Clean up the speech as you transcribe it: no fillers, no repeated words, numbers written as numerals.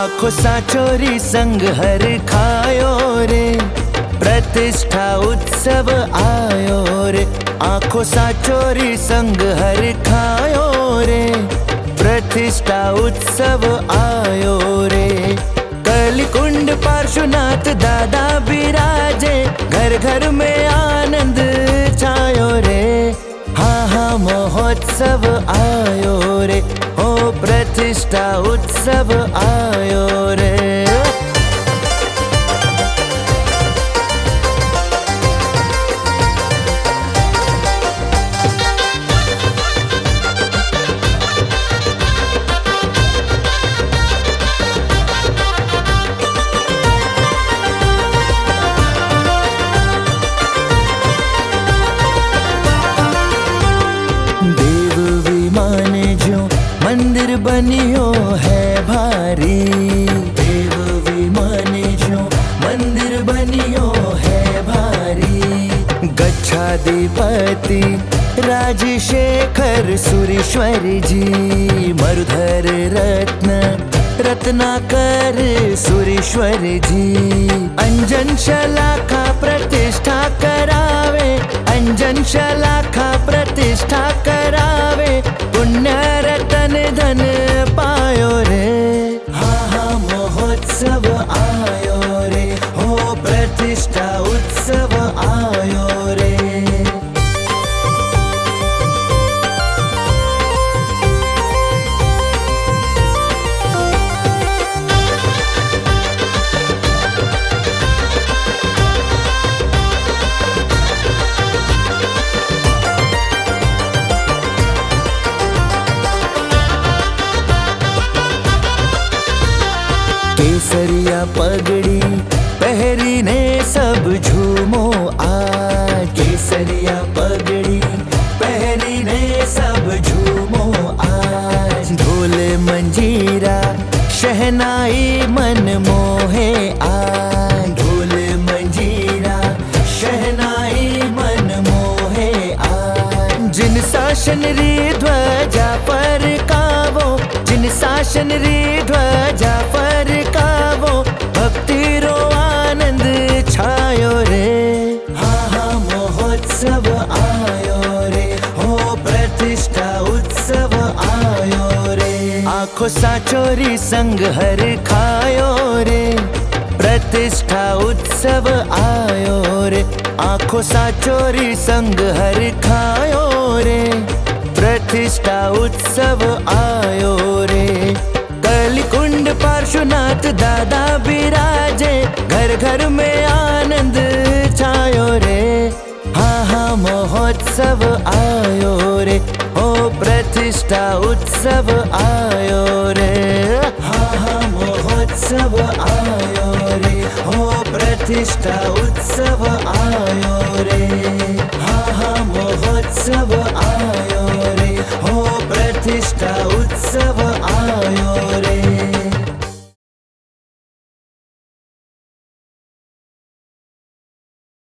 आँखों सा चोरी संग हर खायो रे, प्रतिष्ठा उत्सव आयो रे। आँखों सा चोरी संग हर खायो रे, प्रतिष्ठा उत्सव आयो रे। कलिकुंड पार्श्वनाथ दादा बिराजे, घर घर में आनंद छायो रे। हाँ हाँ महोत्सव आयो रे, हो प्रतिष्ठा उत्सव आयो रे। मंदिर बनियो है भारी, देव विमाने जो मंदिर बनियो है भारी। गच्छाधिपति राजशेखर सुरेश्वर जी, मरुधर रत्न रत्नाकर सुरेश्वर जी। अंजन शलाखा प्रतिष्ठा करावे, अंजन शलाखा प्रतिष्ठा करावे। पुण्य रतन धन पायो रे, हाँ हाँ महोत्सव आयो रे, हो प्रतिष्ठा उत्सव आयो रे। केसरिया पगड़ी पहरीने सब झूमो आज, केसरिया पगड़ी पहरीने सब झूमो आज। ढोल मंजीरा शहनाई मन मोहे आज, ढोल मंजीरा शहनाई मन मोहे आज। जिन शासन री ध्वजा पर कावो, जिन शासन री ध्वजा पर कावो। भक्ति रो आनंद छायो रे, हाँ हाँ महोत्सव आयो रे, हो प्रतिष्ठा उत्सव आयो रे। आँखों सा चोरी संग हर खायो रे, प्रतिष्ठा उत्सव आयो रे। आँखों सा चोरी संग हर खायो रे, प्रतिष्ठा उत्सव आयो रे। कलिकुंड पार्श्वनाथ दादा बिराजे, घर घर में आनंद छायो रे। हाँ हाँ महोत्सव आयो रे, हो प्रतिष्ठा उत्सव आयो रे। हाँ हाँ महोत्सव आयो रे, हो प्रतिष्ठा उत्सव आयो रे। हाँ हाँ महोत्सव